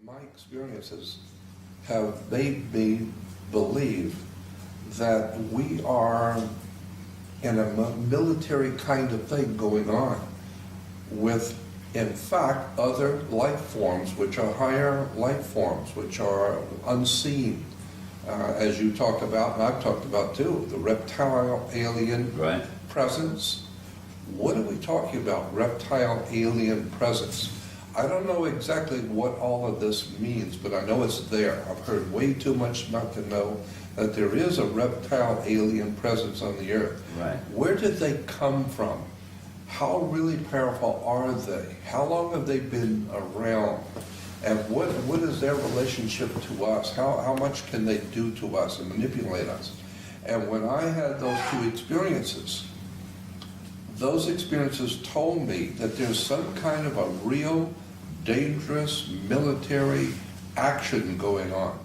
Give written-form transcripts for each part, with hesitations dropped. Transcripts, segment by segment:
My experiences have made me believe that we are in a military kind of thing going on with, in fact, other life forms, which are higher life forms, which are unseen, as you talked about, and I've talked about too, the reptile alien presence. What are we talking about, reptile alien presence? I don't know exactly what all of this means, but I know it's there. I've heard way too much not to know that there is a reptile alien presence on the earth. Right. Where did they come from? How really powerful are they? How long have they been around? And what is their relationship to us? How much can they do to us and manipulate us? And when I had those two experiences, those experiences told me that there's some kind of a real dangerous military action going on.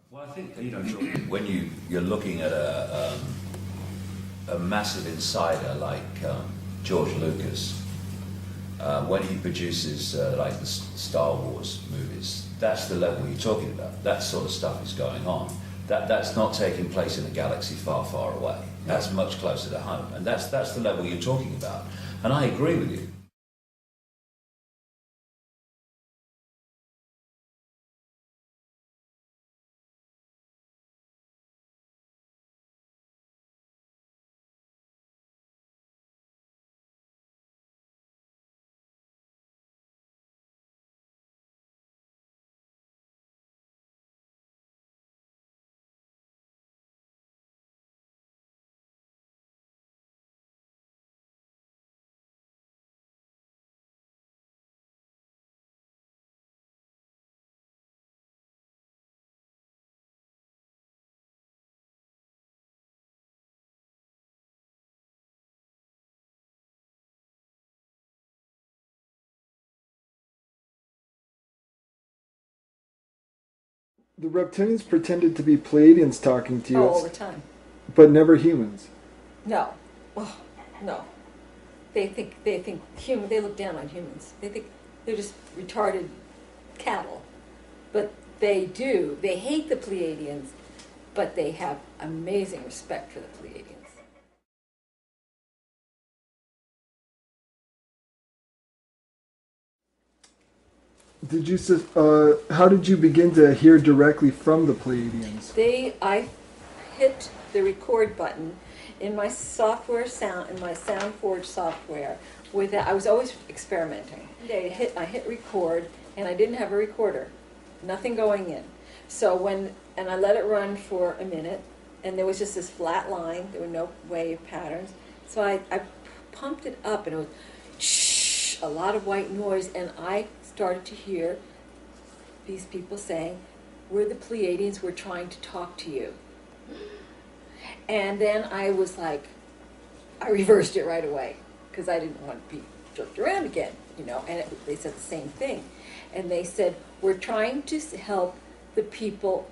Well, I think, when you're looking at a massive insider like George Lucas, when he produces like the Star Wars movies, that's the level you're talking about. That sort of stuff is going on. That's not taking place in a galaxy far, far away. That's much closer to home, and that's the level you're talking about. And I agree with you. The Reptilians pretended to be Pleiadians talking to you. Oh, all the time. But never humans. No. Oh, no. They think human. They look down on humans. They think they're just retarded cattle. But they do. They hate the Pleiadians, but they have amazing respect for the Pleiadians. Did you? How did you begin to hear directly from the Pleiadians? I hit the record button in my software in my SoundForge software. I was always experimenting. I hit record, and I didn't have a recorder, nothing going in. So and I let it run for a minute, and there was just this flat line. There were no wave patterns. So I pumped it up, and it was shh, a lot of white noise, and I started to hear these people saying, "We're the Pleiadians, we're trying to talk to you." And then I was like, I reversed it right away, because I didn't want to be jerked around again, and they said the same thing. And they said, "We're trying to help the people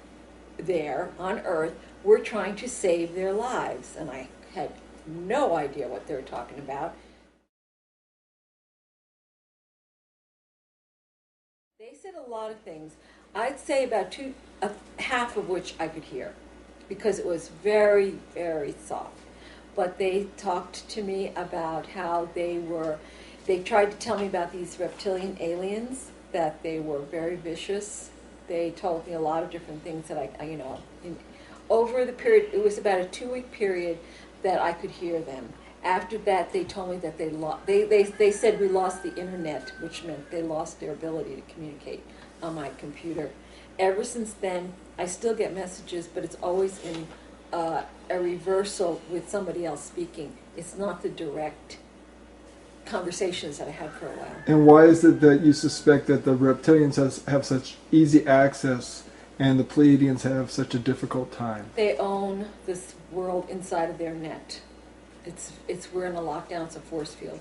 there on Earth, we're trying to save their lives." And I had no idea what they were talking about. They said a lot of things. I'd say about half of which I could hear, because it was very, very soft. But they talked to me about how they tried to tell me about these reptilian aliens, that they were very vicious. They told me a lot of different things that over the period, it was about a 2-week period that I could hear them. After that, they told me that they said we lost the internet, which meant they lost their ability to communicate on my computer. Ever since then, I still get messages, but it's always in a reversal with somebody else speaking. It's not the direct conversations that I had for a while. And why is it that you suspect that the reptilians have such easy access and the Pleiadians have such a difficult time? They own this world inside of their net. We're in a lockdown. It's a force field.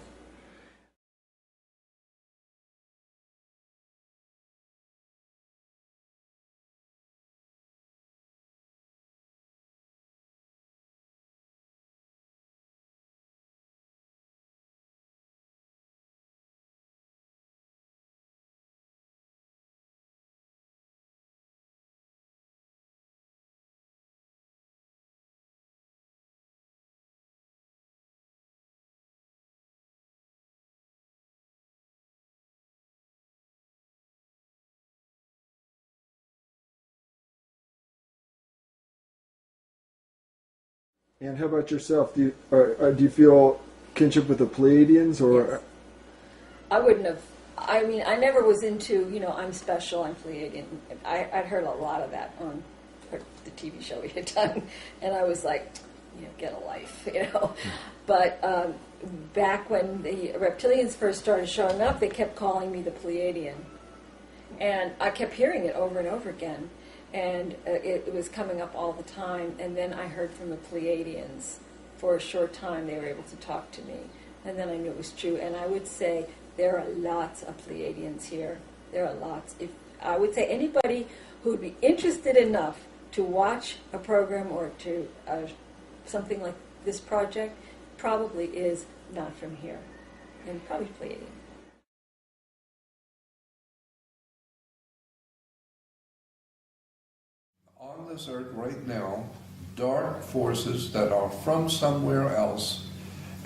And how about yourself? Do you feel kinship with the Pleiadians, or? Yes. I wouldn't have. I mean, I never was into, I'm special, I'm Pleiadian. I'd heard a lot of that on the TV show we had done, and I was like, get a life. But back when the Reptilians first started showing up, they kept calling me the Pleiadian, and I kept hearing it over and over again, and it was coming up all the time. And then I heard from the Pleiadians. For a short time, they were able to talk to me, and then I knew it was true. And I would say there are lots of Pleiadians here. There are lots. If I would say anybody who would be interested enough to watch a program or to something like this project probably is not from here, and probably Pleiadian. On this earth right now, dark forces that are from somewhere else,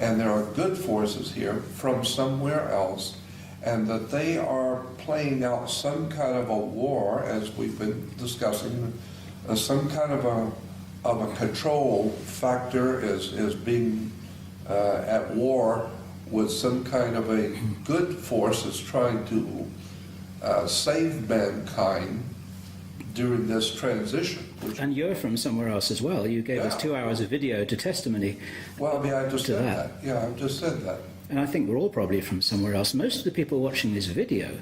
and there are good forces here from somewhere else, and that they are playing out some kind of a war, as we've been discussing, some kind of a control factor is being at war with some kind of a good force that's trying to save mankind during this transition. And you're from somewhere else as well. You gave us 2 hours of video to testimony. Well, I mean, I just to said that. that. Yeah, I just said that. And I think we're all probably from somewhere else. Most of the people watching this video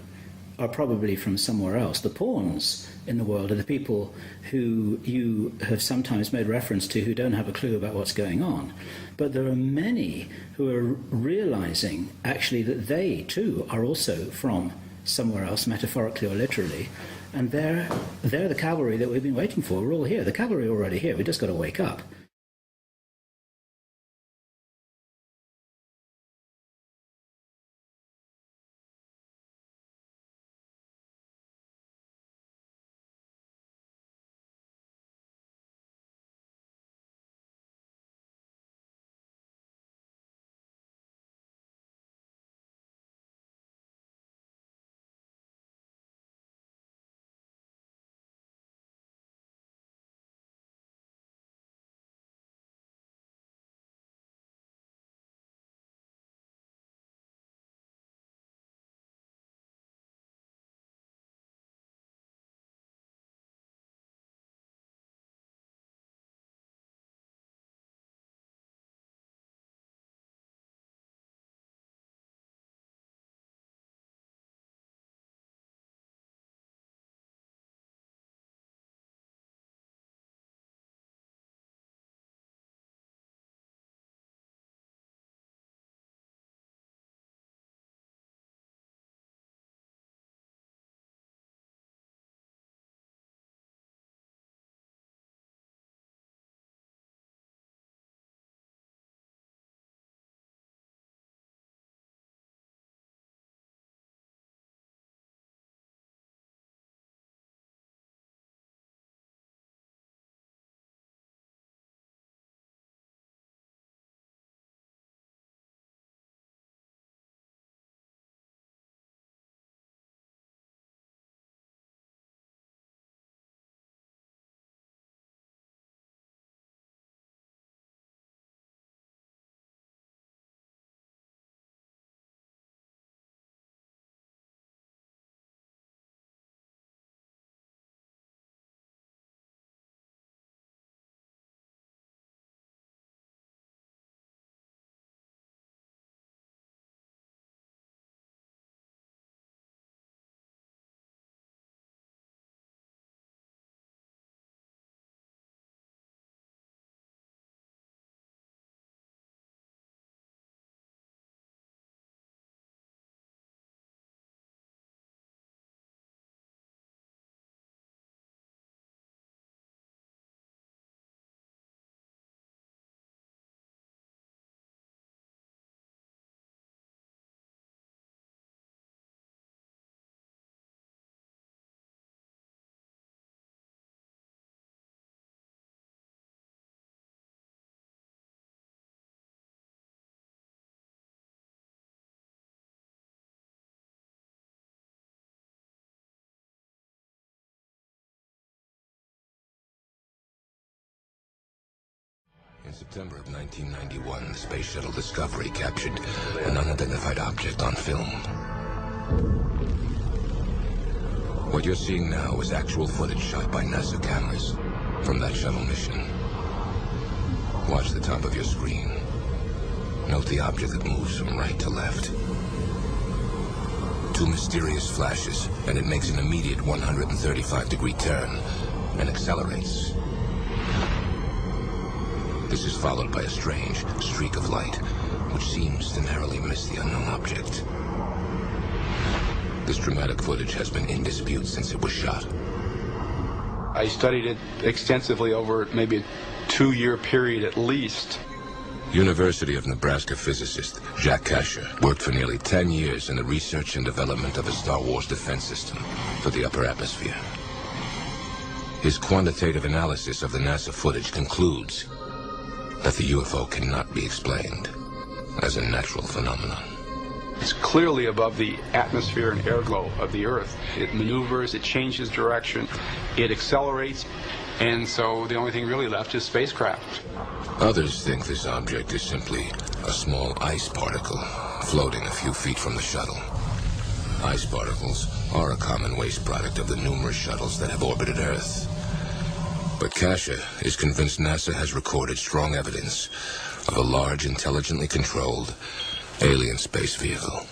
are probably from somewhere else. The pawns in the world are the people who you have sometimes made reference to who don't have a clue about what's going on. But there are many who are realizing actually that they too are also from somewhere else, metaphorically or literally. And they're the cavalry that we've been waiting for. We're all here. The cavalry are already here. We've just got to wake up. September of 1991, the Space Shuttle Discovery captured an unidentified object on film. What you're seeing now is actual footage shot by NASA cameras from that shuttle mission. Watch the top of your screen. Note the object that moves from right to left. Two mysterious flashes, and it makes an immediate 135-degree turn and accelerates. This is followed by a strange streak of light, which seems to narrowly miss the unknown object. This dramatic footage has been in dispute since it was shot. I studied it extensively over maybe a 2-year period at least. University of Nebraska physicist Jack Kasher worked for nearly 10 years in the research and development of a Star Wars defense system for the upper atmosphere. His quantitative analysis of the NASA footage concludes that the UFO cannot be explained as a natural phenomenon. It's clearly above the atmosphere and air glow of the Earth. It maneuvers, it changes direction, it accelerates, and so the only thing really left is spacecraft. Others think this object is simply a small ice particle floating a few feet from the shuttle. Ice particles are a common waste product of the numerous shuttles that have orbited Earth. But Kasher is convinced NASA has recorded strong evidence of a large, intelligently controlled alien space vehicle.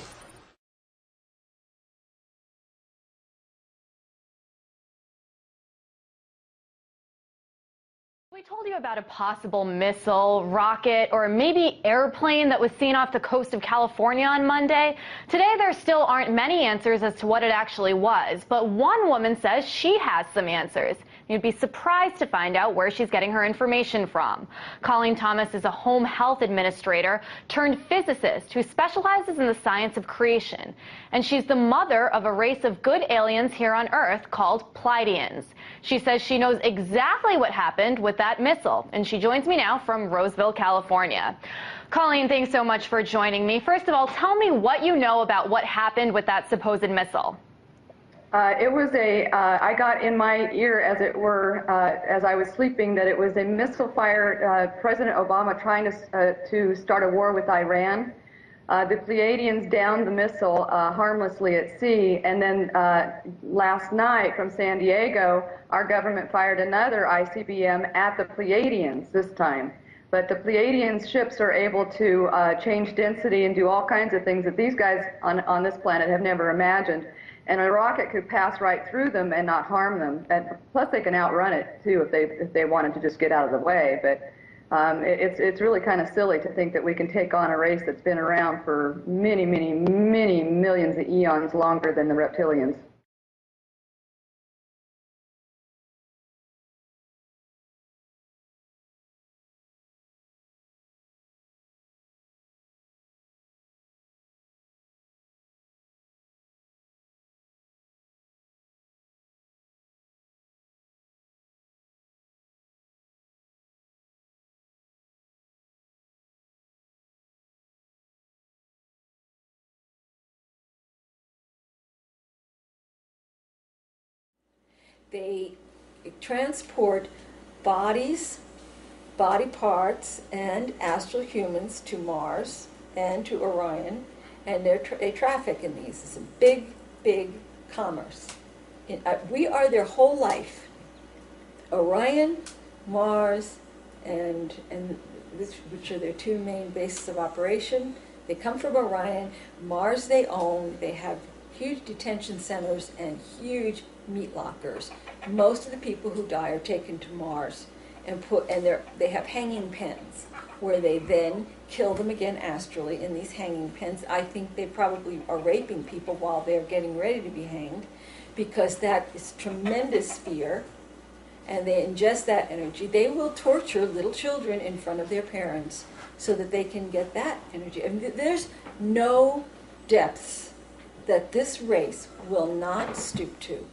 We told you about a possible missile, rocket, or maybe airplane that was seen off the coast of California on Monday. Today, there still aren't many answers as to what it actually was, but one woman says she has some answers. You'd be surprised to find out where she's getting her information from. Colleen Thomas is a home health administrator turned physicist who specializes in the science of creation. And she's the mother of a race of good aliens here on Earth called Pleiadians. She says she knows exactly what happened with that missile. And she joins me now from Roseville, California. Colleen, thanks so much for joining me. First of all, tell me what you know about what happened with that supposed missile. It was I got in my ear, as it were, as I was sleeping, that it was a missile fire, President Obama trying to start a war with Iran. The Pleiadians downed the missile harmlessly at sea, and then last night from San Diego, our government fired another ICBM at the Pleiadians this time. But the Pleiadians ships are able to change density and do all kinds of things that these guys on this planet have never imagined. And a rocket could pass right through them and not harm them. And plus, they can outrun it too if they wanted to just get out of the way. But it's really kind of silly to think that we can take on a race that's been around for many, many, many millions of eons longer than the reptilians. They transport bodies, body parts, and astral humans to Mars and to Orion, and they traffic in these. It's a big, big commerce. We are their whole life. Orion, Mars, and which are their two main bases of operation. They come from Orion. Mars they own. They have huge detention centers and huge meat lockers. Most of the people who die are taken to Mars and they have hanging pens where they then kill them again astrally in these hanging pens. I think they probably are raping people while they're getting ready to be hanged, because that is tremendous fear, and they ingest that energy. They will torture little children in front of their parents so that they can get that energy. I mean, there's no depths that this race will not stoop to.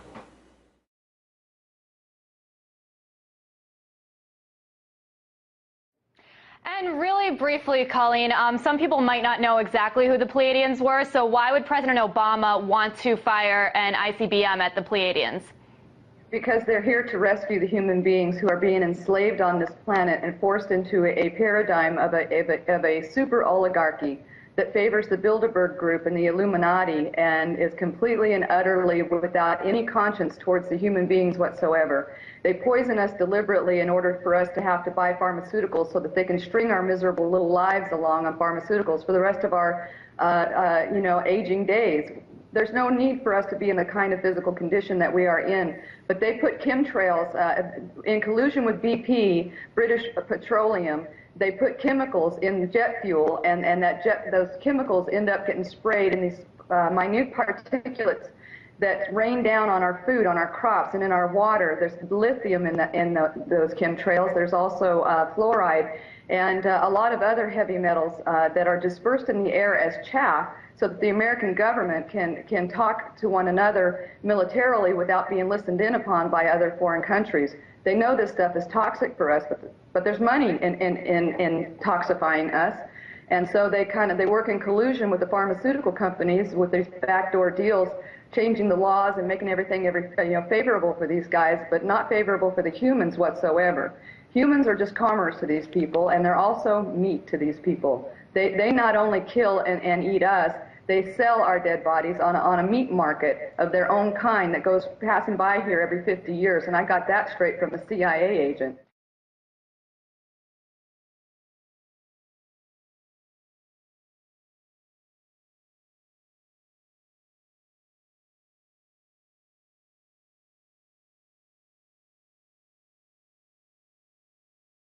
And really briefly, Colleen, some people might not know exactly who the Pleiadians were, so why would President Obama want to fire an ICBM at the Pleiadians? Because they're here to rescue the human beings who are being enslaved on this planet and forced into a paradigm of a super oligarchy that favors the Bilderberg Group and the Illuminati and is completely and utterly without any conscience towards the human beings whatsoever. They poison us deliberately in order for us to have to buy pharmaceuticals so that they can string our miserable little lives along on pharmaceuticals for the rest of our aging days. There's no need for us to be in the kind of physical condition that we are in. But they put chemtrails in collusion with BP, British Petroleum. They put chemicals in jet fuel, and those chemicals end up getting sprayed in these minute particulates that rain down on our food, on our crops, and in our water. There's lithium in those chemtrails. There's also fluoride and a lot of other heavy metals that are dispersed in the air as chaff, so that the American government can talk to one another militarily without being listened in upon by other foreign countries. They know this stuff is toxic for us, but there's money in toxifying us. And so they work in collusion with the pharmaceutical companies with these backdoor deals, changing the laws and making everything favorable for these guys, but not favorable for the humans whatsoever. Humans are just commerce to these people, and they're also meat to these people. They not only kill and eat us, they sell our dead bodies on a meat market of their own kind that goes passing by here every 50 years, and I got that straight from a CIA agent.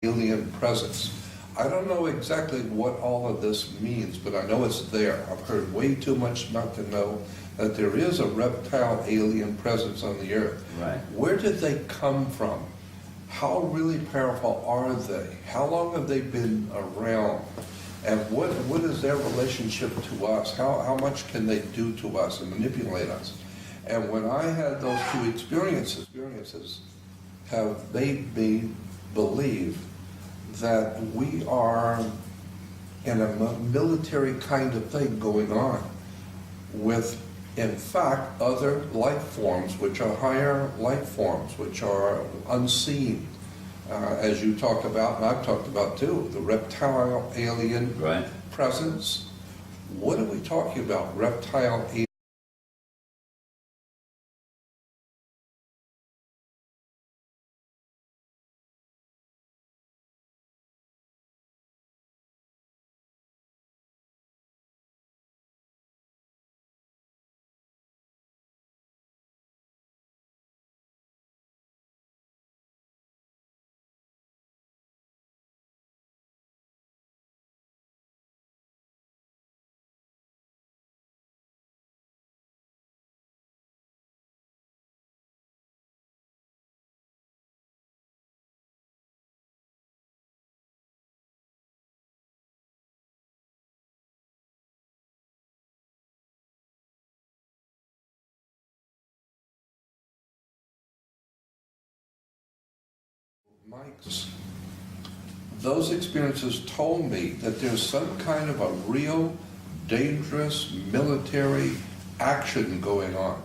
Alien presence. I don't know exactly what all of this means, but I know it's there. I've heard way too much not to know that there is a reptile alien presence on the Earth. Right. Where did they come from? How really powerful are they? How long have they been around? And what is their relationship to us? How much can they do to us and manipulate us? And when I had those two experiences have made me believe that we are in a military kind of thing going on with, in fact, other life forms, which are higher life forms, which are unseen, as you talked about, and I've talked about too, the reptile alien presence. What are we talking about, reptile alien? Mike's. Those experiences told me that there's some kind of a real dangerous military action going on.